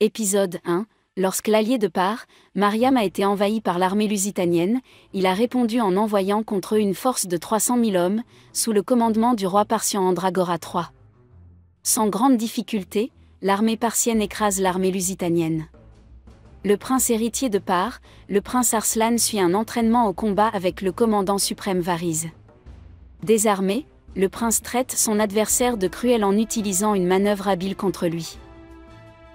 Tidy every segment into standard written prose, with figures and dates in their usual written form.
Épisode 1. Lorsque l'allié de Par, Mariam a été envahi par l'armée lusitanienne, il a répondu en envoyant contre eux une force de 300 000 hommes, sous le commandement du roi Parthian Andragora III. Sans grande difficulté, l'armée parthienne écrase l'armée lusitanienne. Le prince héritier de Par, le prince Arslan suit un entraînement au combat avec le commandant suprême Variz. Désarmé, le prince traite son adversaire de cruel en utilisant une manœuvre habile contre lui.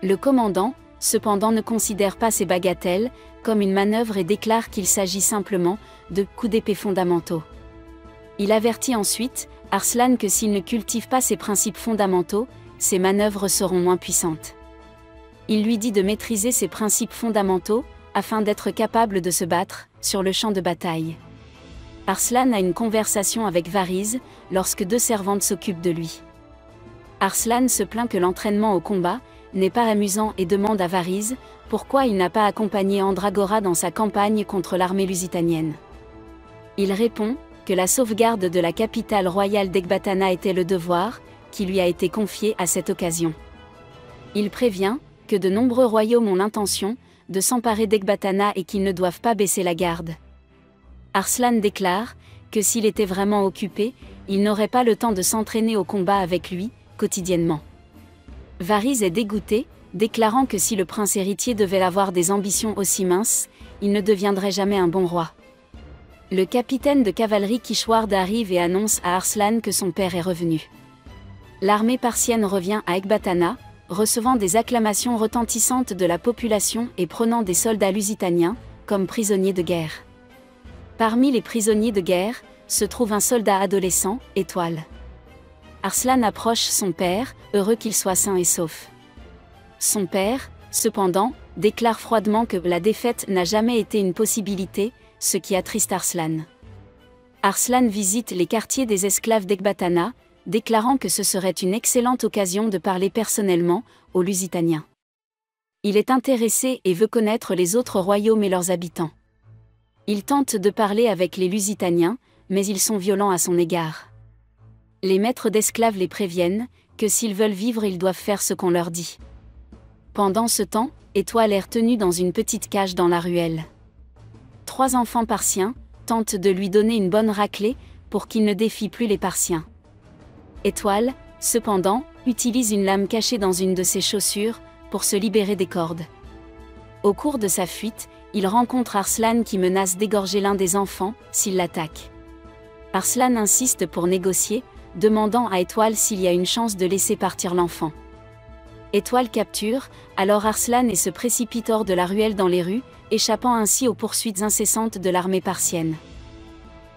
Le commandant, cependant, ne considère pas ces bagatelles comme une manœuvre et déclare qu'il s'agit simplement de coups d'épée fondamentaux. Il avertit ensuite Arslan que s'il ne cultive pas ses principes fondamentaux, ses manœuvres seront moins puissantes. Il lui dit de maîtriser ses principes fondamentaux afin d'être capable de se battre sur le champ de bataille. Arslan a une conversation avec Variz lorsque deux servantes s'occupent de lui. Arslan se plaint que l'entraînement au combat n'est pas amusant et demande à Variz pourquoi il n'a pas accompagné Andragora dans sa campagne contre l'armée lusitanienne. Il répond que la sauvegarde de la capitale royale d'Ecbatana était le devoir qui lui a été confié à cette occasion. Il prévient que de nombreux royaumes ont l'intention de s'emparer d'Ecbatana et qu'ils ne doivent pas baisser la garde. Arslan déclare que s'il était vraiment occupé, il n'aurait pas le temps de s'entraîner au combat avec lui, quotidiennement. Variz est dégoûté, déclarant que si le prince héritier devait avoir des ambitions aussi minces, il ne deviendrait jamais un bon roi. Le capitaine de cavalerie Kishward arrive et annonce à Arslan que son père est revenu. L'armée parthienne revient à Ecbatana, recevant des acclamations retentissantes de la population et prenant des soldats lusitaniens comme prisonniers de guerre. Parmi les prisonniers de guerre, se trouve un soldat adolescent, Étoile. Arslan approche son père, heureux qu'il soit sain et sauf. Son père, cependant, déclare froidement que la défaite n'a jamais été une possibilité, ce qui attriste Arslan. Arslan visite les quartiers des esclaves d'Ecbatana, déclarant que ce serait une excellente occasion de parler personnellement aux Lusitaniens. Il est intéressé et veut connaître les autres royaumes et leurs habitants. Il tente de parler avec les Lusitaniens, mais ils sont violents à son égard. Les maîtres d'esclaves les préviennent que s'ils veulent vivre, ils doivent faire ce qu'on leur dit. Pendant ce temps, Étoile est retenu dans une petite cage dans la ruelle. 3 enfants parthiens tentent de lui donner une bonne raclée pour qu'il ne défie plus les Parthiens. Étoile, cependant, utilise une lame cachée dans une de ses chaussures pour se libérer des cordes. Au cours de sa fuite, il rencontre Arslan qui menace d'égorger l'un des enfants s'il l'attaque. Arslan insiste pour négocier, demandant à Étoile s'il y a une chance de laisser partir l'enfant. Étoile capture alors Arslan et se précipite hors de la ruelle dans les rues, échappant ainsi aux poursuites incessantes de l'armée parthienne.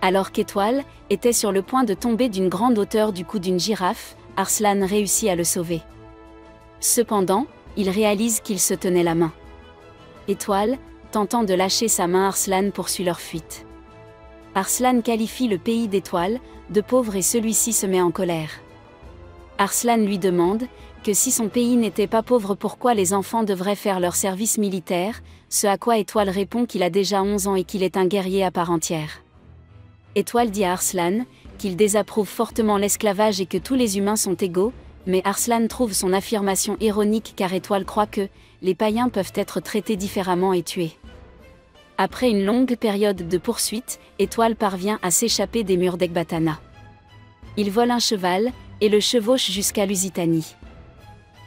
Alors qu'Étoile était sur le point de tomber d'une grande hauteur du cou d'une girafe, Arslan réussit à le sauver. Cependant, il réalise qu'il se tenait la main. Étoile, tentant de lâcher sa main, Arslan poursuit leur fuite. Arslan qualifie le pays d'Étoile de pauvre et celui-ci se met en colère. Arslan lui demande que si son pays n'était pas pauvre, pourquoi les enfants devraient faire leur service militaire, ce à quoi Étoile répond qu'il a déjà 11 ans et qu'il est un guerrier à part entière. Étoile dit à Arslan qu'il désapprouve fortement l'esclavage et que tous les humains sont égaux, mais Arslan trouve son affirmation ironique car Étoile croit que les païens peuvent être traités différemment et tués. Après une longue période de poursuite, Étoile parvient à s'échapper des murs d'Ecbatana. Il vole un cheval et le chevauche jusqu'à Lusitanie.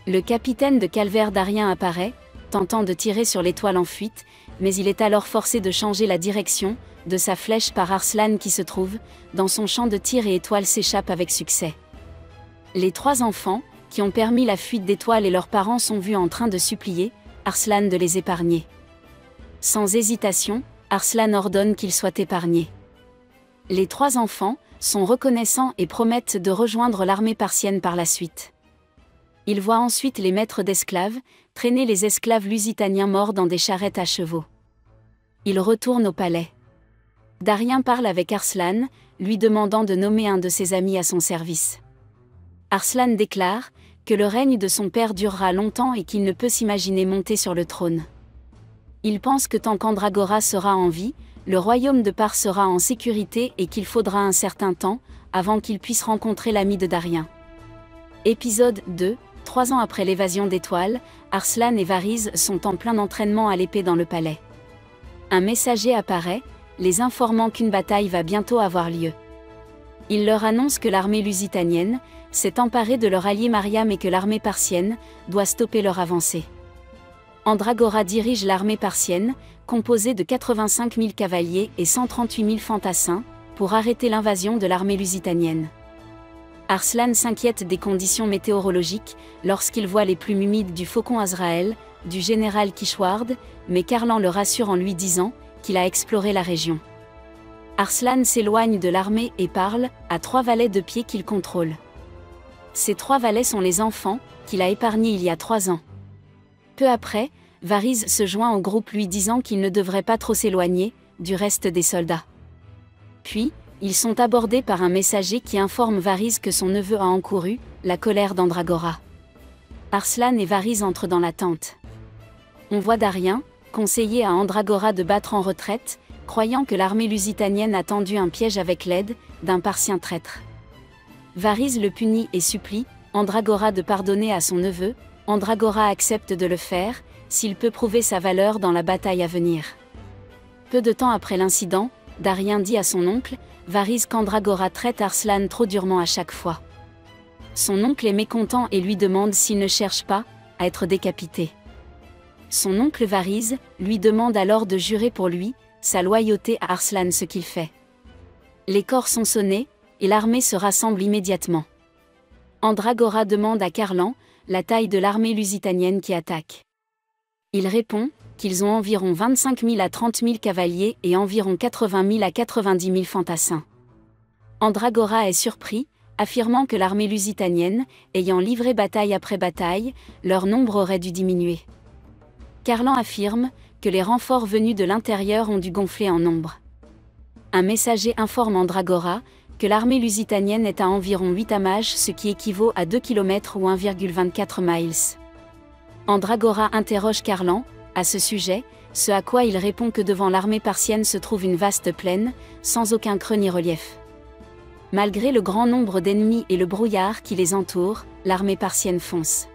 Le capitaine de Calvaire d'Arien apparaît, tentant de tirer sur l'Étoile en fuite, mais il est alors forcé de changer la direction de sa flèche par Arslan qui se trouve dans son champ de tir et Étoile s'échappe avec succès. Les 3 enfants, qui ont permis la fuite d'Étoile et leurs parents sont vus en train de supplier Arslan de les épargner. Sans hésitation, Arslan ordonne qu'ils soient épargnés. Les 3 enfants sont reconnaissants et promettent de rejoindre l'armée parthienne par la suite. Ils voient ensuite les maîtres d'esclaves traîner les esclaves lusitaniens morts dans des charrettes à chevaux. Ils retournent au palais. Darien parle avec Arslan, lui demandant de nommer un de ses amis à son service. Arslan déclare que le règne de son père durera longtemps et qu'il ne peut s'imaginer monter sur le trône. Il pense que tant qu'Andragora sera en vie, le royaume de Par sera en sécurité et qu'il faudra un certain temps avant qu'il puisse rencontrer l'ami de Darien. Épisode 2. 3 ans après l'évasion d'Étoile, Arslan et Varys sont en plein entraînement à l'épée dans le palais. Un messager apparaît, les informant qu'une bataille va bientôt avoir lieu. Il leur annonce que l'armée lusitanienne s'est emparée de leur allié Mariam et que l'armée parsienne doit stopper leur avancée. Andragora dirige l'armée parsienne, composée de 85 000 cavaliers et 138 000 fantassins, pour arrêter l'invasion de l'armée lusitanienne. Arslan s'inquiète des conditions météorologiques lorsqu'il voit les plumes humides du faucon Azraël, du général Kishward, mais Carlan le rassure en lui disant qu'il a exploré la région. Arslan s'éloigne de l'armée et parle à 3 valets de pied qu'il contrôle. Ces 3 valets sont les enfants qu'il a épargnés il y a 3 ans. Peu après, Varys se joint au groupe lui disant qu'il ne devrait pas trop s'éloigner du reste des soldats. Puis, ils sont abordés par un messager qui informe Varys que son neveu a encouru la colère d'Andragora. Arslan et Varys entrent dans la tente. On voit Darien conseiller à Andragora de battre en retraite, croyant que l'armée lusitanienne a tendu un piège avec l'aide d'un Parcien traître. Varys le punit et supplie Andragora de pardonner à son neveu. Andragora accepte de le faire, s'il peut prouver sa valeur dans la bataille à venir. Peu de temps après l'incident, Darien dit à son oncle, Varys, qu'Andragora traite Arslan trop durement à chaque fois. Son oncle est mécontent et lui demande s'il ne cherche pas à être décapité. Son oncle Varys lui demande alors de jurer pour lui sa loyauté à Arslan, ce qu'il fait. Les corps sont sonnés, et l'armée se rassemble immédiatement. Andragora demande à Carlan la taille de l'armée lusitanienne qui attaque. Il répond qu'ils ont environ 25 000 à 30 000 cavaliers et environ 80 000 à 90 000 fantassins. Andragora est surpris, affirmant que l'armée lusitanienne, ayant livré bataille après bataille, leur nombre aurait dû diminuer. Carlan affirme que les renforts venus de l'intérieur ont dû gonfler en nombre. Un messager informe Andragora que l'armée lusitanienne est à environ 8 amarres, ce qui équivaut à 2 km ou 1,24 miles. Andragora interroge Carlan à ce sujet, ce à quoi il répond que devant l'armée parsienne se trouve une vaste plaine, sans aucun creux ni relief. Malgré le grand nombre d'ennemis et le brouillard qui les entoure, l'armée parsienne fonce.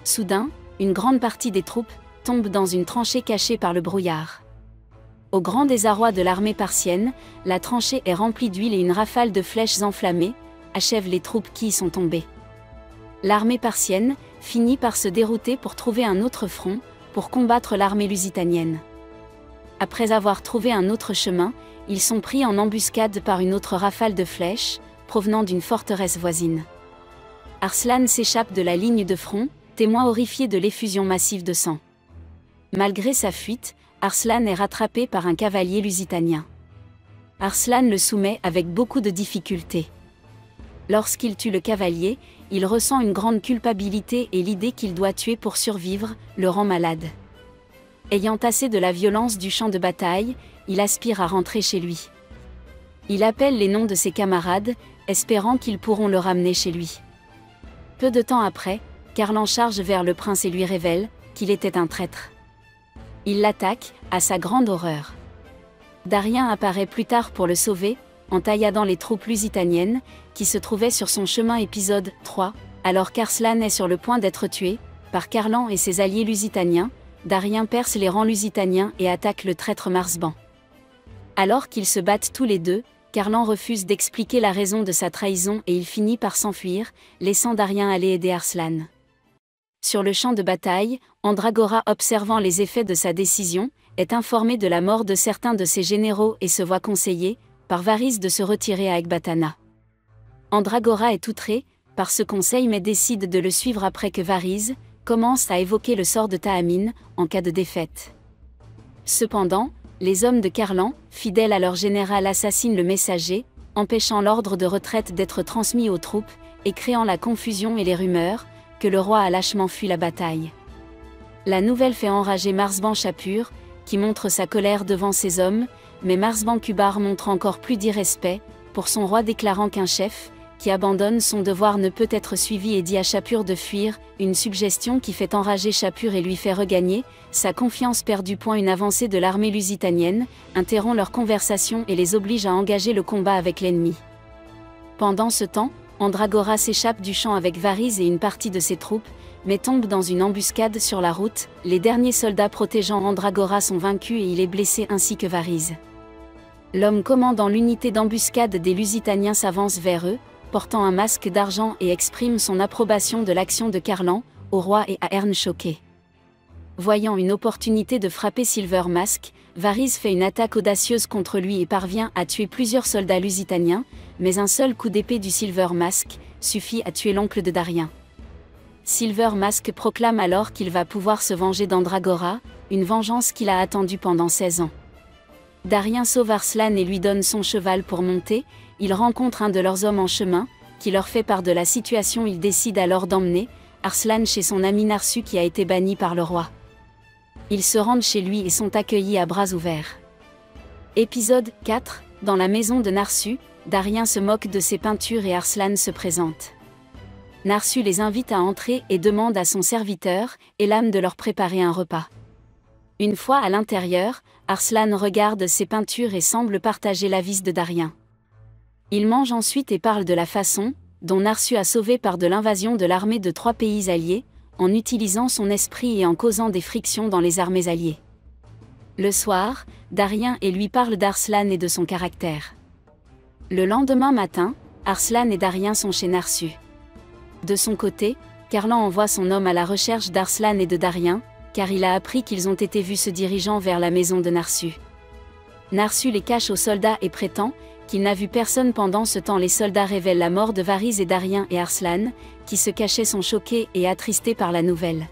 Soudain, une grande partie des troupes tombe dans une tranchée cachée par le brouillard. Au grand désarroi de l'armée parsienne, la tranchée est remplie d'huile et une rafale de flèches enflammées achève les troupes qui y sont tombées. L'armée parsienne finit par se dérouter pour trouver un autre front, pour combattre l'armée lusitanienne. Après avoir trouvé un autre chemin, ils sont pris en embuscade par une autre rafale de flèches, provenant d'une forteresse voisine. Arslan s'échappe de la ligne de front, témoin horrifié de l'effusion massive de sang. Malgré sa fuite, Arslan est rattrapé par un cavalier lusitanien. Arslan le soumet avec beaucoup de difficultés. Lorsqu'il tue le cavalier, il ressent une grande culpabilité et l'idée qu'il doit tuer pour survivre le rend malade. Ayant assez de la violence du champ de bataille, il aspire à rentrer chez lui. Il appelle les noms de ses camarades, espérant qu'ils pourront le ramener chez lui. Peu de temps après, Carlan charge vers le prince et lui révèle qu'il était un traître. Il l'attaque, à sa grande horreur. Darien apparaît plus tard pour le sauver, en tailladant les troupes lusitaniennes, qui se trouvaient sur son chemin. Épisode 3, alors qu'Arslan est sur le point d'être tué, par Carlan et ses alliés lusitaniens, Darien perce les rangs lusitaniens et attaque le traître Marsban. Alors qu'ils se battent tous les deux, Carlan refuse d'expliquer la raison de sa trahison et il finit par s'enfuir, laissant Darien aller aider Arslan. Sur le champ de bataille, Andragora, observant les effets de sa décision, est informé de la mort de certains de ses généraux et se voit conseiller, par Varys, de se retirer à Ecbatana. Andragora est outré par ce conseil mais décide de le suivre après que Varys commence à évoquer le sort de Tahamine en cas de défaite. Cependant, les hommes de Carlan, fidèles à leur général, assassinent le messager, empêchant l'ordre de retraite d'être transmis aux troupes, et créant la confusion et les rumeurs que le roi a lâchement fui la bataille. La nouvelle fait enrager Marsban Shapur, qui montre sa colère devant ses hommes, mais Marsban Kubar montre encore plus d'irrespect pour son roi, déclarant qu'un chef qui abandonne son devoir ne peut être suivi et dit à Shapur de fuir, une suggestion qui fait enrager Shapur et lui fait regagner sa confiance perdue. Une avancée de l'armée lusitanienne interrompt leur conversation et les oblige à engager le combat avec l'ennemi. Pendant ce temps, Andragora s'échappe du champ avec Varys et une partie de ses troupes, mais tombe dans une embuscade sur la route. Les derniers soldats protégeant Andragora sont vaincus et il est blessé ainsi que Varys. L'homme commandant l'unité d'embuscade des Lusitaniens s'avance vers eux, portant un masque d'argent et exprime son approbation de l'action de Carlan, au roi et à Ern choqué. Voyant une opportunité de frapper Silver Mask, Varys fait une attaque audacieuse contre lui et parvient à tuer plusieurs soldats lusitaniens, mais un seul coup d'épée du Silver Mask suffit à tuer l'oncle de Darien. Silver Mask proclame alors qu'il va pouvoir se venger d'Andragora, une vengeance qu'il a attendue pendant 16 ans. Darien sauve Arslan et lui donne son cheval pour monter. Il rencontre un de leurs hommes en chemin, qui leur fait part de la situation. Il décide alors d'emmener Arslan chez son ami Narsu qui a été banni par le roi. Ils se rendent chez lui et sont accueillis à bras ouverts. Épisode 4. Dans la maison de Narsu, Darien se moque de ses peintures et Arslan se présente. Narsu les invite à entrer et demande à son serviteur, Elam, de leur préparer un repas. Une fois à l'intérieur, Arslan regarde ses peintures et semble partager l'avis de Darien. Il mange ensuite et parle de la façon dont Narsu a sauvé par de l'invasion de l'armée de 3 pays alliés, en utilisant son esprit et en causant des frictions dans les armées alliées. Le soir, Darien et lui parle d'Arslan et de son caractère. Le lendemain matin, Arslan et Darien sont chez Narsu. De son côté, Carlan envoie son homme à la recherche d'Arslan et de Darien, car il a appris qu'ils ont été vus se dirigeant vers la maison de Narsu. Narsu les cache aux soldats et prétend qu'il n'a vu personne pendant ce temps. Les soldats révèlent la mort de Varys et Darien, et Arslan, qui se cachaient, sont choqués et attristés par la nouvelle.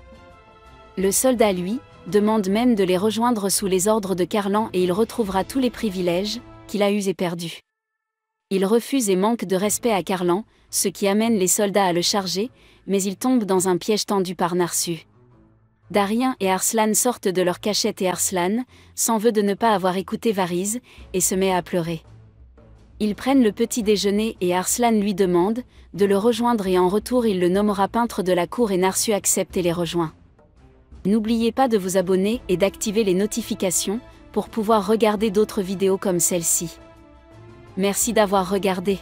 Le soldat, lui, demande même de les rejoindre sous les ordres de Carlan et il retrouvera tous les privilèges qu'il a eus et perdus. Il refuse et manque de respect à Carlan, ce qui amène les soldats à le charger, mais il tombe dans un piège tendu par Narsu. Darien et Arslan sortent de leur cachette et Arslan s'en veut de ne pas avoir écouté Varys et se met à pleurer. Ils prennent le petit déjeuner et Arslan lui demande de le rejoindre et en retour il le nommera peintre de la cour et Narsu accepte et les rejoint. N'oubliez pas de vous abonner et d'activer les notifications pour pouvoir regarder d'autres vidéos comme celle-ci. Merci d'avoir regardé.